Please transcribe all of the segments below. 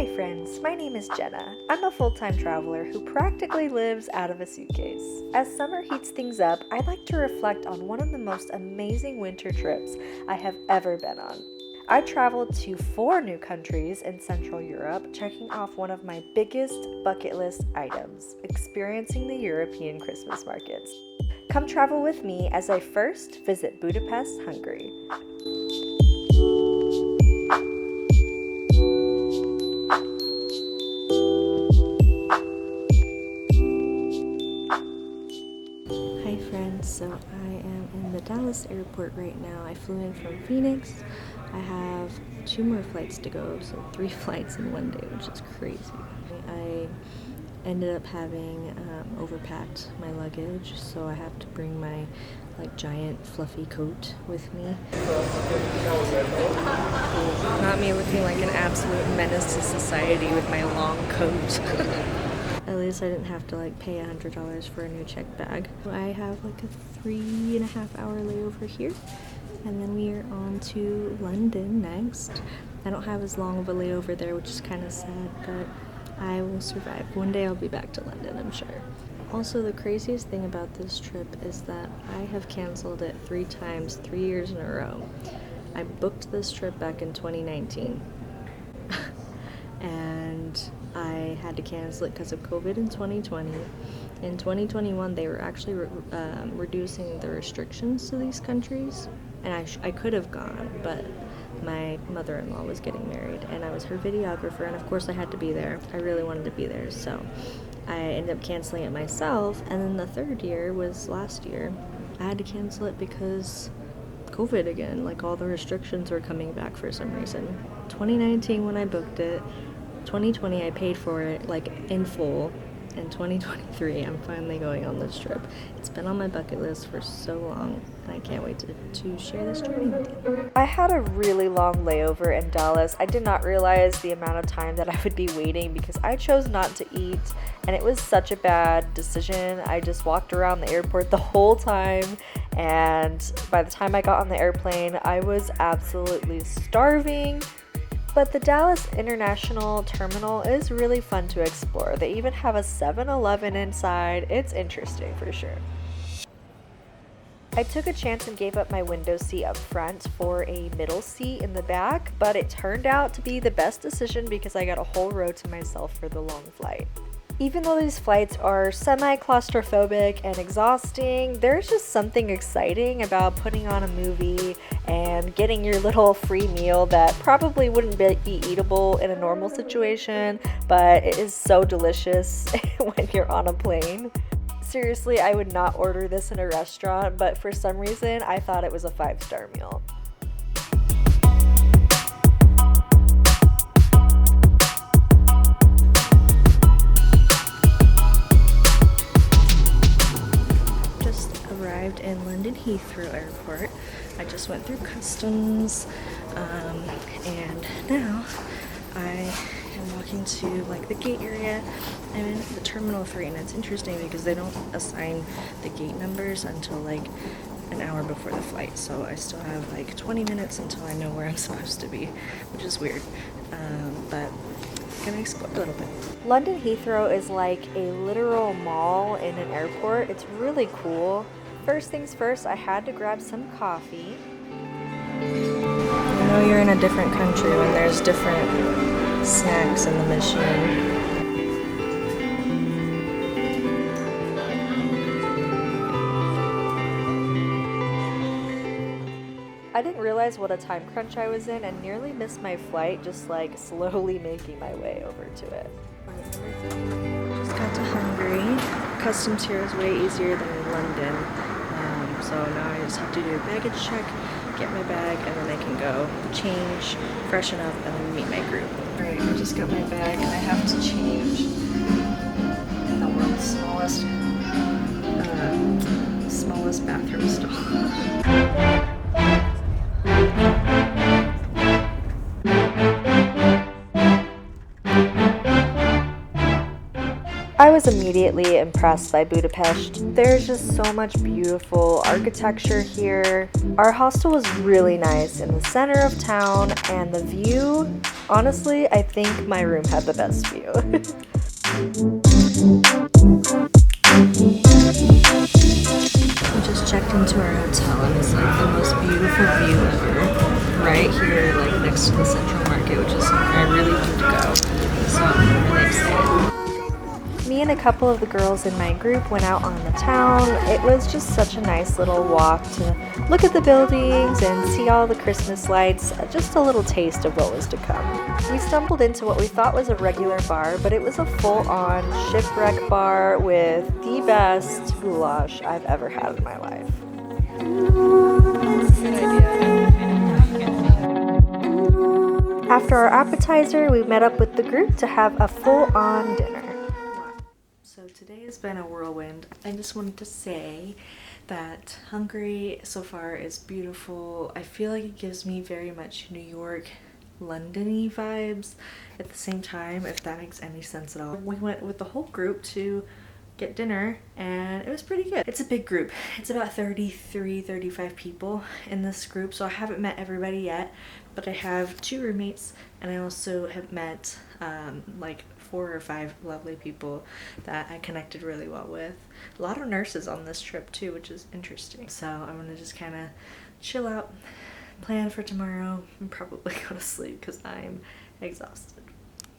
Hi friends, my name is Jenna. I'm a full-time traveler who practically lives out of a suitcase. As summer heats things up, I'd like to reflect on one of the most amazing winter trips I have ever been on. I traveled to 4 new countries in Central Europe, checking off one of my biggest bucket list items, experiencing the European Christmas markets. Come travel with me as I first visit Budapest, Hungary. Hi friends, so I am in the Dallas airport right now. I flew in from Phoenix. I have 2 more flights to go, so 3 flights in one day, which is crazy. I ended up having overpacked my luggage, so I have to bring my giant fluffy coat with me. Not me looking like an absolute menace to society with my long coat. At least I didn't have to pay $100 for a new check bag. I have a 3.5 hour layover here, and then we are on to London next. I don't have as long of a layover there, which is kind of sad, but I will survive. One day I'll be back to London, I'm sure. Also, the craziest thing about this trip is that I have canceled it 3 times, 3 years in a row. I booked this trip back in 2019. And I had to cancel it because of COVID in 2020. In 2021, they were actually reducing the restrictions to these countries, and I could have gone, but my mother-in-law was getting married, and I was her videographer, and of course I had to be there. I really wanted to be there, so I ended up canceling it myself. And then the 3rd year was last year. I had to cancel it because COVID again, all the restrictions were coming back for some reason. 2019 when I booked it, 2020 I paid for it in full. In 2023 I'm finally going on this trip. It's been on my bucket list for so long, and I can't wait to share this journey with you. I had a really long layover in Dallas. I did not realize the amount of time that I would be waiting because I chose not to eat, and it was such a bad decision. I just walked around the airport the whole time, and by the time I got on the airplane I was absolutely starving. But the Dallas International Terminal is really fun to explore. They even have a 7-Eleven inside. It's interesting for sure. I took a chance and gave up my window seat up front for a middle seat in the back, but it turned out to be the best decision because I got a whole row to myself for the long flight. Even though these flights are semi-claustrophobic and exhausting, there's just something exciting about putting on a movie and getting your little free meal that probably wouldn't be eatable in a normal situation, but it is so delicious when you're on a plane. Seriously, I would not order this in a restaurant, but for some reason, I thought it was a 5-star meal. Arrived in London Heathrow Airport. I just went through customs, and now I am walking to the gate area. I'm in the Terminal 3, and it's interesting because they don't assign the gate numbers until an hour before the flight, so I still have 20 minutes until I know where I'm supposed to be, which is weird, but I'm gonna explore a little bit. London Heathrow is like a literal mall in an airport. It's really cool. First things first, I had to grab some coffee. You know you're in a different country when there's different snacks in the machine. I didn't realize what a time crunch I was in and nearly missed my flight, just slowly making my way over to it. Just got to Hungary. Customs here is way easier than in London. So now I just have to do a baggage check, get my bag, and then I can go change, freshen up, and then meet my group. Alright, I just got my bag and I have to change in the world's smallest bathroom stall. I was immediately impressed by Budapest. There's just so much beautiful architecture here. Our hostel was really nice in the center of town, and the view, honestly, I think my room had the best view. We just checked into our hotel and it's like the most beautiful view ever. Right here, like next to the Central Market, which is somewhere I really need to go. So I'm really excited. Me and a couple of the girls in my group went out on the town. It was just such a nice little walk to look at the buildings and see all the Christmas lights, just a little taste of what was to come. We stumbled into what we thought was a regular bar, but it was a full-on shipwreck bar with the best goulash I've ever had in my life. Good idea. After our appetizer, we met up with the group to have a full-on dinner. So today has been a whirlwind. I just wanted to say that Hungary so far is beautiful. I feel like it gives me very much New York, London-y vibes at the same time, if that makes any sense at all. We went with the whole group to get dinner and it was pretty good. It's a big group. It's about 35 people in this group, so I haven't met everybody yet, but I have 2 roommates and I also have met like 4 or 5 lovely people that I connected really well with. A lot of nurses on this trip too, which is interesting. So I'm gonna just kind of chill out, plan for tomorrow, and probably go to sleep because I'm exhausted.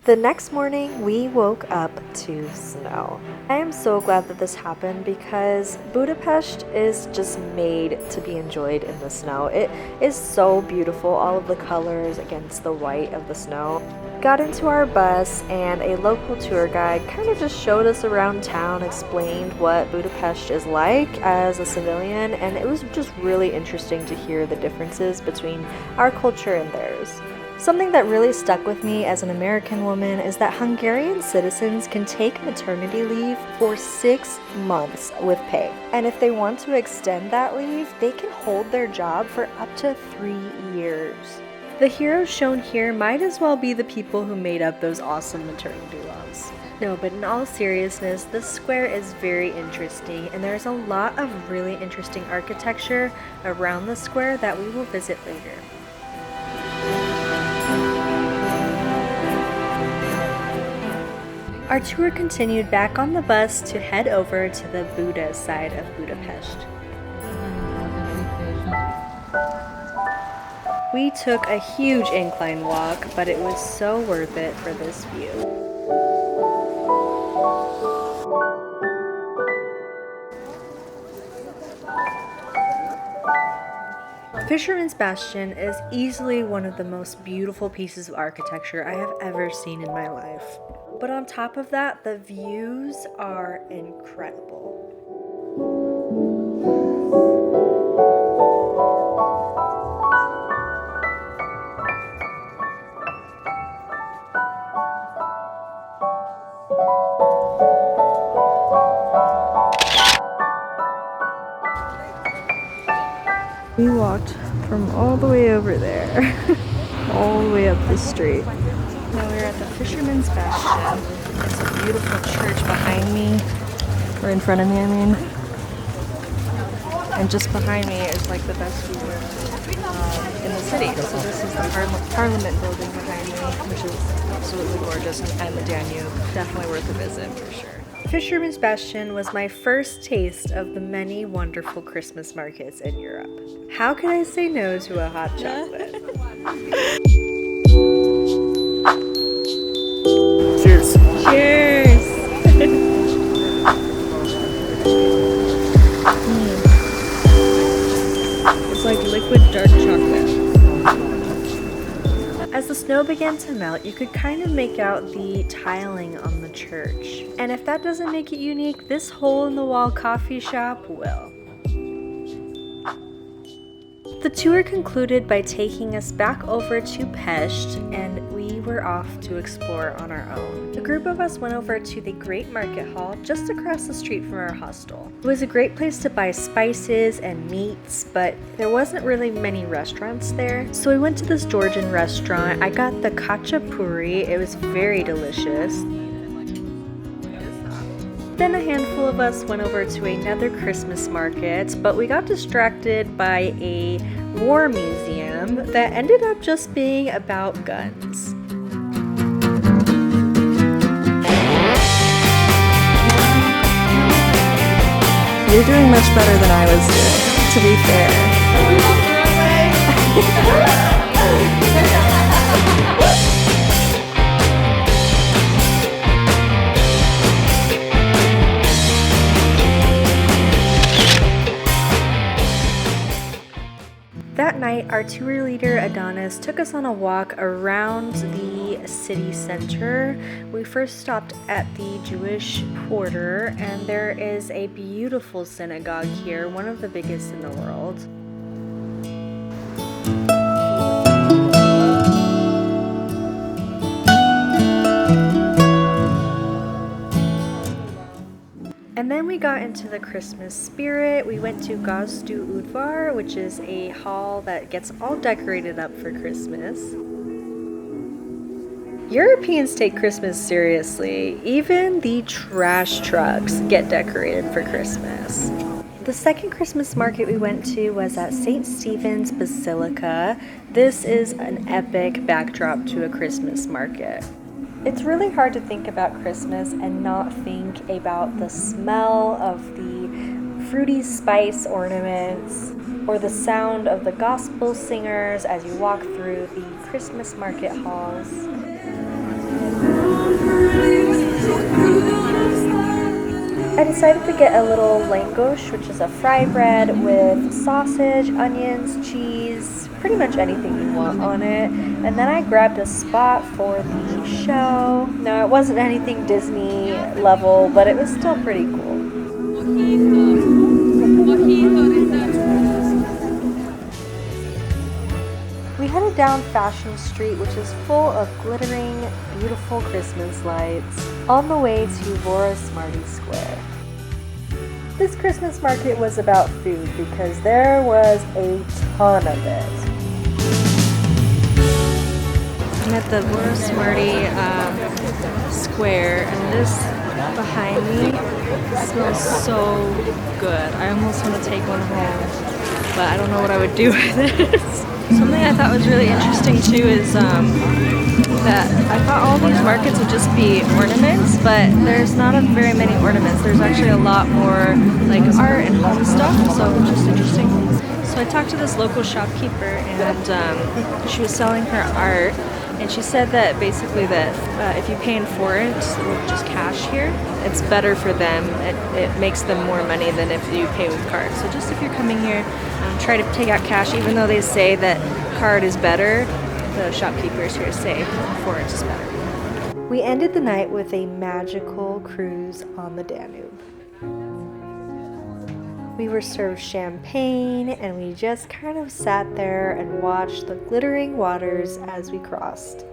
The next morning, we woke up to snow. I am so glad that this happened because Budapest is just made to be enjoyed in the snow. It is so beautiful, all of the colors against the white of the snow. Got into our bus and a local tour guide kind of just showed us around town, explained what Budapest is like as a civilian, and it was just really interesting to hear the differences between our culture and theirs. Something that really stuck with me as an American woman is that Hungarian citizens can take maternity leave for 6 months with pay. And if they want to extend that leave, they can hold their job for up to 3 years. The heroes shown here might as well be the people who made up those awesome maternity laws. No, but in all seriousness, this square is very interesting, and there's a lot of really interesting architecture around the square that we will visit later. Our tour continued back on the bus to head over to the Buda side of Budapest. We took a huge incline walk, but it was so worth it for this view. Fisherman's Bastion is easily one of the most beautiful pieces of architecture I have ever seen in my life. But on top of that, the views are incredible. We walked from all the way over there, all the way up the street. Now we're at the Fisherman's Bastion. It's a beautiful church behind me, or in front of me, I mean. And just behind me is like the best view in the city. So this is the Parliament building behind me, which is absolutely gorgeous, and the Danube. Definitely worth a visit for sure. Fisherman's Bastion was my first taste of the many wonderful Christmas markets in Europe. How can I say no to a hot chocolate? Cheers. Cheers! It's like liquid dark chocolate. As the snow began to melt, you could kind of make out the tiling on the church. And if that doesn't make it unique, this hole-in-the-wall coffee shop will. The tour concluded by taking us back over to Pest, and we were off to explore on our own. A group of us went over to the Great Market Hall just across the street from our hostel. It was a great place to buy spices and meats, but there wasn't really many restaurants there. So we went to this Georgian restaurant. I got the khachapuri. It was very delicious. Then a handful of us went over to another Christmas market, but we got distracted by a war museum that ended up just being about guns. You're doing much better than I was doing, to be fair. That night, our tour leader Adonis took us on a walk around the city center. We first stopped at the Jewish Quarter, and there is a beautiful synagogue here, one of the biggest in the world. And then we got into the Christmas spirit. We went to Gozdu Udvar, which is a hall that gets all decorated up for Christmas. Europeans take Christmas seriously. Even the trash trucks get decorated for Christmas. The second Christmas market we went to was at St. Stephen's Basilica. This is an epic backdrop to a Christmas market. It's really hard to think about Christmas and not think about the smell of the fruity spice ornaments or the sound of the gospel singers as you walk through the Christmas market halls. I decided to get a little langosh, which is a fry bread with sausage, onions, cheese, pretty much anything you want on it. And then I grabbed a spot for the show. No, it wasn't anything Disney level, but it was still pretty cool. We headed down Fashion Street, which is full of glittering, beautiful Christmas lights, on the way to Vorosmarty Square. This Christmas market was about food because there was a ton of it. I'm at the Vorosmarty Square, and this behind me smells so good. I almost want to take one home, but I don't know what I would do with it. Something I thought was really interesting too is that I thought all these markets would just be ornaments, but there's not very many ornaments. There's actually a lot more like art and home stuff, so just interesting. So I talked to this local shopkeeper, and she was selling her art, and she said that basically that if you pay in foreign, just cash here, it's better for them. It makes them more money than if you pay with card. So just if you're coming here, try to take out cash, even though they say that card is better. The shopkeepers here say foreign is better. We ended the night with a magical cruise on the Danube. We were served champagne, and we just kind of sat there and watched the glittering waters as we crossed.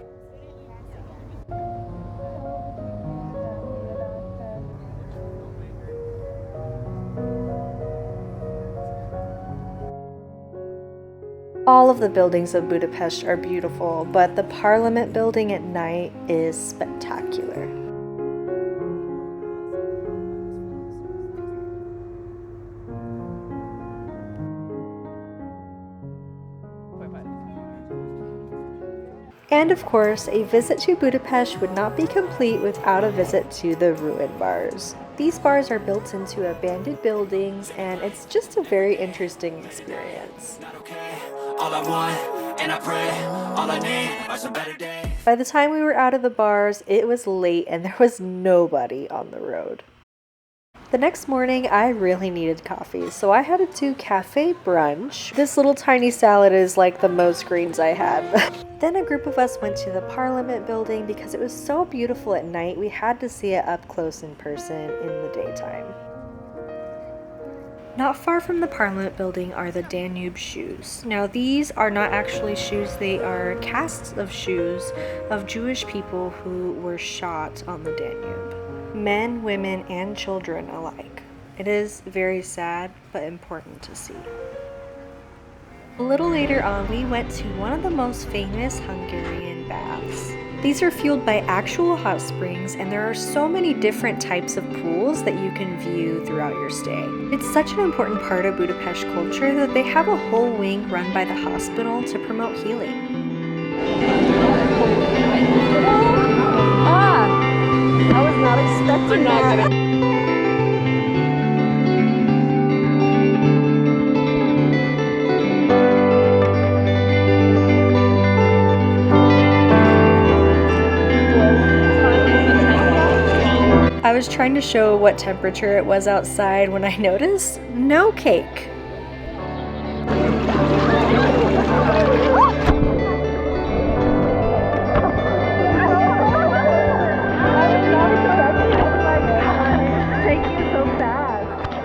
All of the buildings of Budapest are beautiful, but the Parliament building at night is spectacular. And of course, a visit to Budapest would not be complete without a visit to the ruin bars. These bars are built into abandoned buildings, and it's just a very interesting experience. All I want, and I pray, all I need are some better days. By the time we were out of the bars, it was late and there was nobody on the road. The next morning, I really needed coffee, so I headed to Cafe Brunch. This little tiny salad is like the most greens I had. Then a group of us went to the Parliament building because it was so beautiful at night, we had to see it up close in person in the daytime. Not far from the Parliament building are the Danube shoes. Now these are not actually shoes, they are casts of shoes of Jewish people who were shot on the Danube. Men, women, and children alike. It is very sad, but important to see. A little later on, we went to one of the most famous Hungarian baths. These are fueled by actual hot springs, and there are so many different types of pools that you can view throughout your stay. It's such an important part of Budapest culture that they have a whole wing run by the hospital to promote healing. I was not expecting that. I was trying to show what temperature it was outside when I noticed no cake.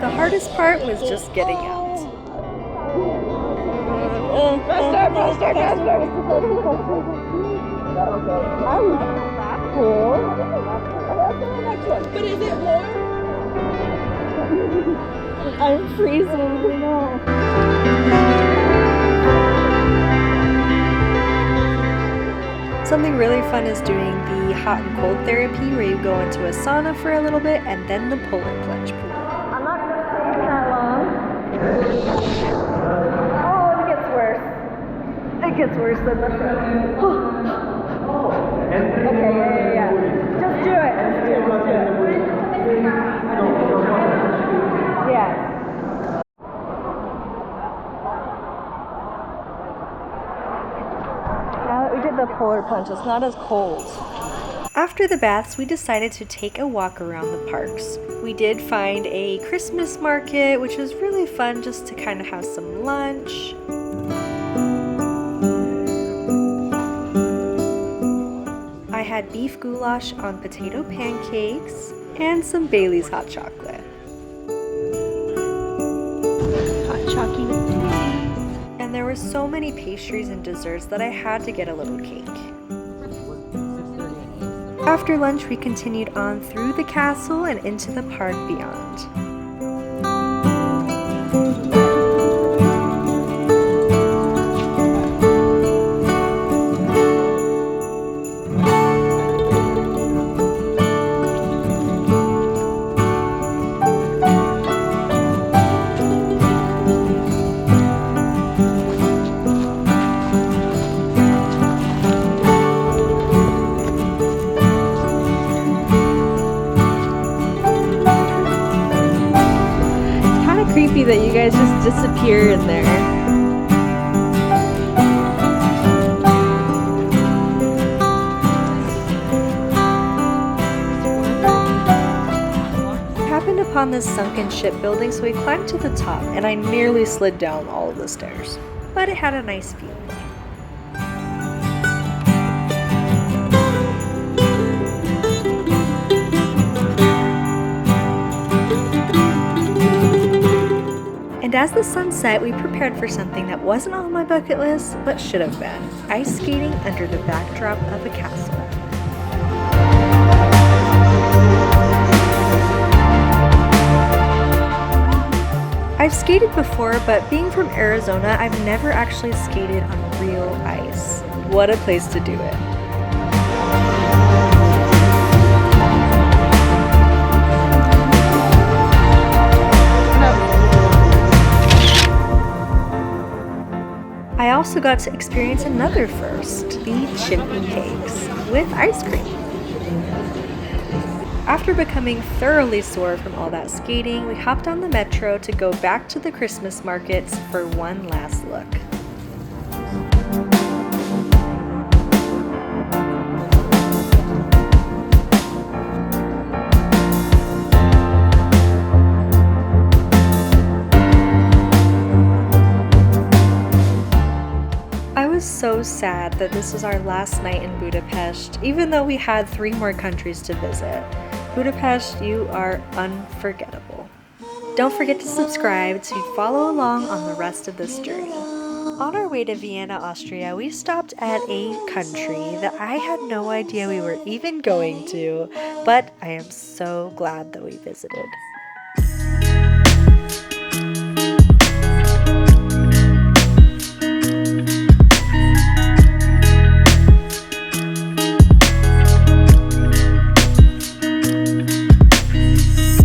The hardest part was just getting out. But is it warm? I'm freezing. No. Something really fun is doing the hot and cold therapy, where you go into a sauna for a little bit and then the polar plunge pool. I'm not gonna stay that long. Oh, it gets worse. It gets worse than the first. Okay, yeah. Just do it. Just do it. Yeah. Now that we did the polar plunge, it's not as cold. After the baths, we decided to take a walk around the parks. We did find a Christmas market, which was really fun just to kind of have some lunch. I had beef goulash on potato pancakes and some Bailey's hot chocolate. Hot chalky. And there were so many pastries and desserts that I had to get a little cake. After lunch, we continued on through the castle and into the park beyond. Creepy that you guys just disappear in there. We happened upon this sunken shipbuilding, so we climbed to the top, and I nearly slid down all of the stairs. But it had a nice view. And as the sun set, we prepared for something that wasn't on my bucket list, but should have been: ice skating under the backdrop of a castle. I've skated before, but being from Arizona, I've never actually skated on real ice. What a place to do it. I also got to experience another first, the chimney cakes with ice cream. After becoming thoroughly sore from all that skating, we hopped on the metro to go back to the Christmas markets for one last look. I was so sad that this was our last night in Budapest, even though we had 3 more countries to visit. Budapest, you are unforgettable. Don't forget to subscribe to follow along on the rest of this journey. On our way to Vienna, Austria, we stopped at a country that I had no idea we were even going to, but I am so glad that we visited.